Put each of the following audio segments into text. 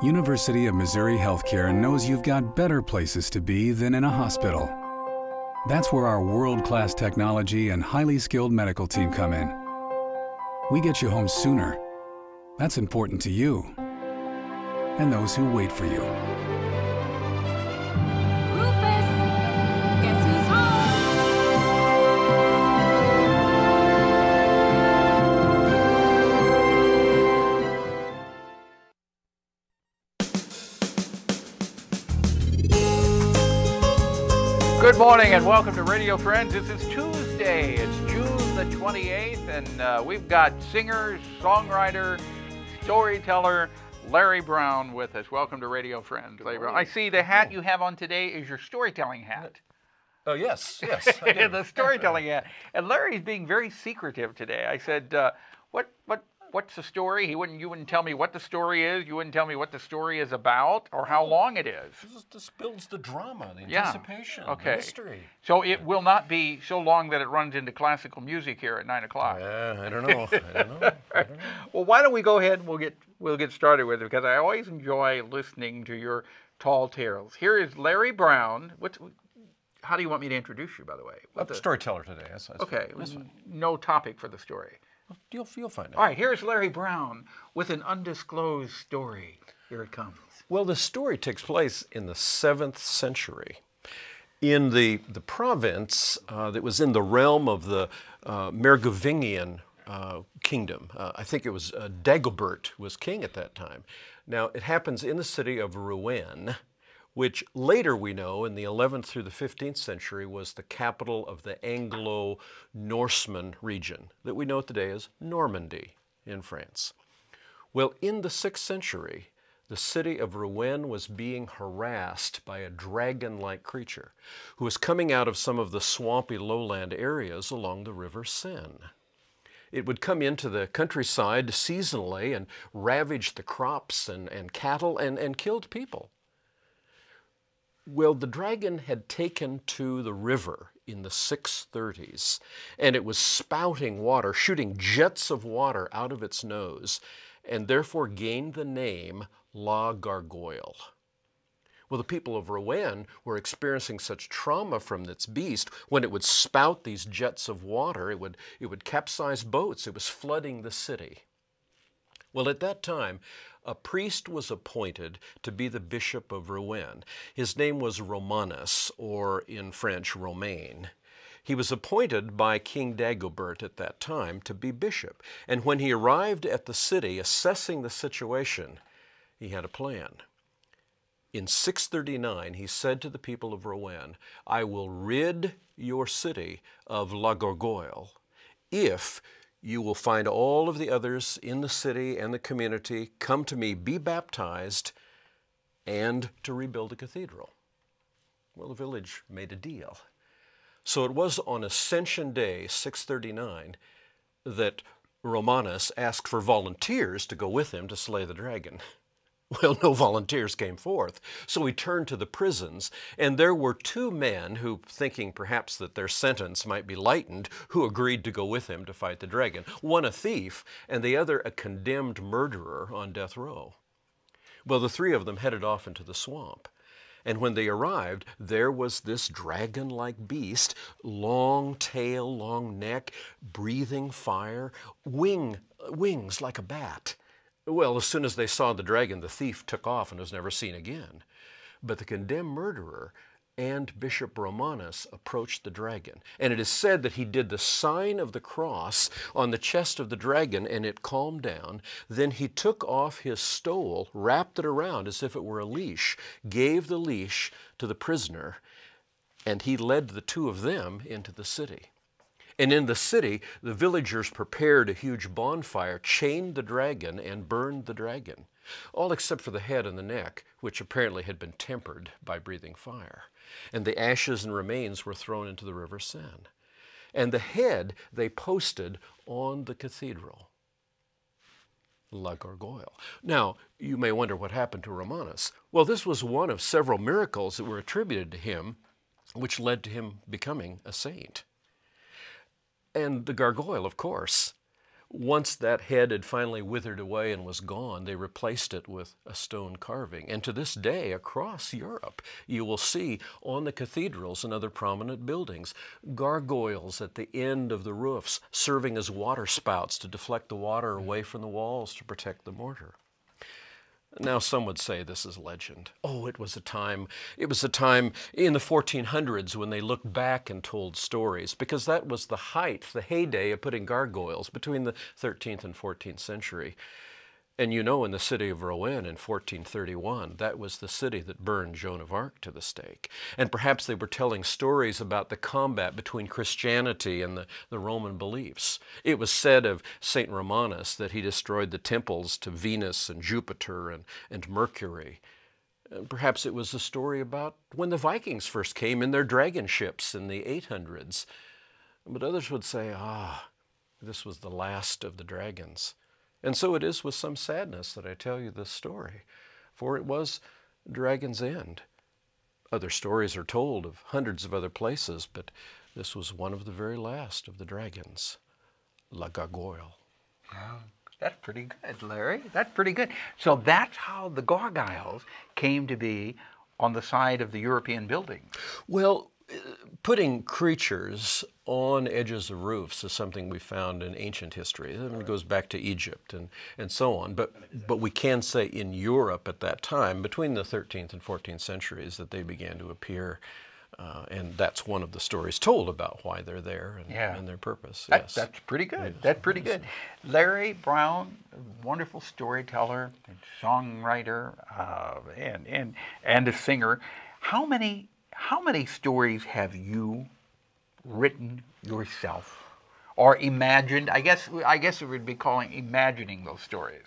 University of Missouri Healthcare knows you've got better places to be than in a hospital. That's where our world-class technology and highly skilled medical team come in. We get you home sooner. That's important to you and those who wait for you. Rufus, guess who's Good morning and welcome to Radio Friends. This is Tuesday. It's June the 28th, and we've got singer, songwriter, storyteller Larry Brown with us. Welcome to Radio Friends, Larry Brown. I see the hat you have on today is your storytelling hat. Oh, yes, I do. The storytelling hat. And Larry's being very secretive today. I said, what's the story? You wouldn't tell me what the story is. You wouldn't tell me what the story is about or how long it is. This builds the drama, the anticipation, the mystery. So it will not be so long that it runs into classical music here at 9 o'clock. I don't know. Well, why don't we go ahead and we'll get started with it, because I always enjoy listening to your tall tales. Here is Larry Brown. How do you want me to introduce you, by the way? I'm a storyteller today. That's okay. fine. No topic for the story. You'll find out. All right, here's Larry Brown with an undisclosed story. Here it comes. Well, the story takes place in the 7th century in the province that was in the realm of the Merovingian kingdom. I think it was Dagobert was king at that time. Now, it happens in the city of Rouen, which later we know in the 11th through the 15th century was the capital of the Anglo-Norseman region that we know today as Normandy in France. Well, in the 6th century, the city of Rouen was being harassed by a dragon-like creature who was coming out of some of the swampy lowland areas along the river Seine. It would come into the countryside seasonally and ravage the crops and cattle and killed people. Well, the dragon had taken to the river in the 630s, and it was spouting water, shooting jets of water out of its nose, and therefore gained the name La Gargoyle. Well, the people of Rouen were experiencing such trauma from this beast. When it would spout these jets of water, it would capsize boats. It was flooding the city. Well, at that time, a priest was appointed to be the bishop of Rouen. His name was Romanus, or in French, Romain. He was appointed by King Dagobert at that time to be bishop. And when he arrived at the city, assessing the situation, he had a plan. In 639, he said to the people of Rouen, "I will rid your city of La Gargoyle if you will find all of the others in the city and the community, come to me, be baptized, and to rebuild a cathedral." Well, the village made a deal. So it was on Ascension Day, 639, that Romanus asked for volunteers to go with him to slay the dragon. Well, no volunteers came forth, so he turned to the prisons, and there were 2 men who, thinking perhaps that their sentence might be lightened, who agreed to go with him to fight the dragon. One a thief, and the other a condemned murderer on death row. Well, the 3 of them headed off into the swamp, and when they arrived, there was this dragon-like beast, long tail, long neck, breathing fire, wings like a bat. Well, as soon as they saw the dragon, the thief took off and was never seen again. But the condemned murderer and Bishop Romanus approached the dragon. And it is said that he did the sign of the cross on the chest of the dragon, and it calmed down. Then he took off his stole, wrapped it around as if it were a leash, gave the leash to the prisoner, and he led the 2 of them into the city. And in the city, the villagers prepared a huge bonfire, chained the dragon, and burned the dragon, all except for the head and the neck, which apparently had been tempered by breathing fire. And the ashes and remains were thrown into the river Seine. And the head they posted on the cathedral. La Gargoyle. Now, you may wonder what happened to Romanus. Well, this was one of several miracles that were attributed to him, which led to him becoming a saint. And the gargoyle, of course, Once that head had finally withered away and was gone, they replaced it with a stone carving. And to this day, across Europe, you will see on the cathedrals and other prominent buildings gargoyles at the end of the roofs serving as water spouts to deflect the water away from the walls to protect the mortar. Now, some would say this is legend. Oh, it was a time in the 1400s when they looked back and told stories, because that was the height, the heyday of putting gargoyles between the 13th and 14th century. And you know, in the city of Rouen in 1431, that was the city that burned Joan of Arc to the stake. And perhaps they were telling stories about the combat between Christianity and the Roman beliefs. It was said of St. Romanus that he destroyed the temples to Venus and Jupiter and Mercury. And perhaps it was a story about when the Vikings first came in their dragon ships in the 800s. But others would say, this was the last of the dragons. And so it is with some sadness that I tell you this story, for it was Dragon's End. Other stories are told of hundreds of other places, but this was one of the very last of the dragons, La Gargoyle. Oh, that's pretty good, Larry. That's pretty good. So that's how the gargoyles came to be on the side of the European building. Well, putting creatures on edges of roofs is something we found in ancient history. It goes back to Egypt and so on. But we can say in Europe at that time, between the 13th and 14th centuries, that they began to appear. And that's one of the stories told about why they're there and their purpose. Yes. That's pretty good. That's pretty good. Larry Brown, wonderful storyteller, and songwriter, and a singer. How many stories have you written yourself or imagined? I guess it would be calling imagining those stories.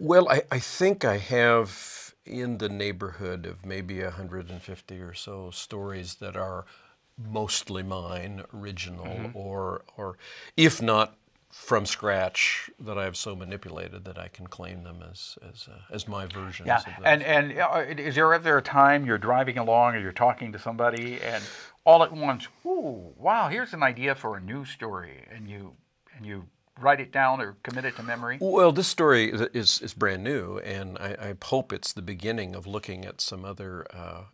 Well, I think I have in the neighborhood of maybe 150 or so stories that are mostly mine, original, or if not from scratch, that I have so manipulated that I can claim them as my versions. Yeah, of those. And is there ever a time you're driving along or you're talking to somebody and all at once, ooh, wow, here's an idea for a new story, and you write it down or commit it to memory? Well, this story is brand new, and I hope it's the beginning of looking at some other,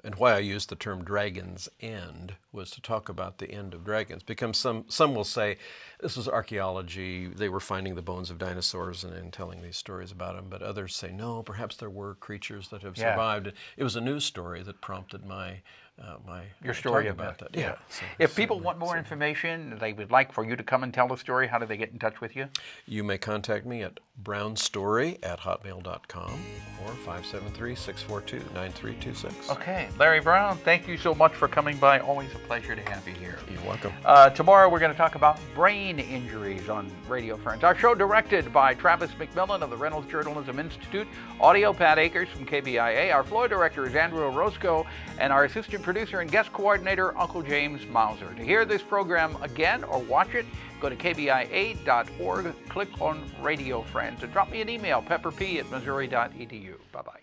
and why I used the term Dragon's End was to talk about the end of dragons, because some will say this was archaeology, they were finding the bones of dinosaurs and telling these stories about them, but others say, no, perhaps there were creatures that have survived. It was a news story that prompted your story about that. Yeah. So, if people want more information, they would like for you to come and tell the story, how do they get in touch with you? You may contact me at brownstory@hotmail.com or 573-642-9326. Okay. Larry Brown, thank you so much for coming by. Always a pleasure to have you here. You're welcome. Tomorrow we're going to talk about brain injuries on Radio Friends. Our show directed by Travis McMillan of the Reynolds Journalism Institute. Audio, Pat Akers from KBIA. Our floor director is Andrew Orozco, and our assistant producer and guest coordinator, Uncle James Mauser. To hear this program again or watch it, go to kbia.org, click on Radio Friends, and drop me an email, pepperp@missouri.edu. Bye-bye.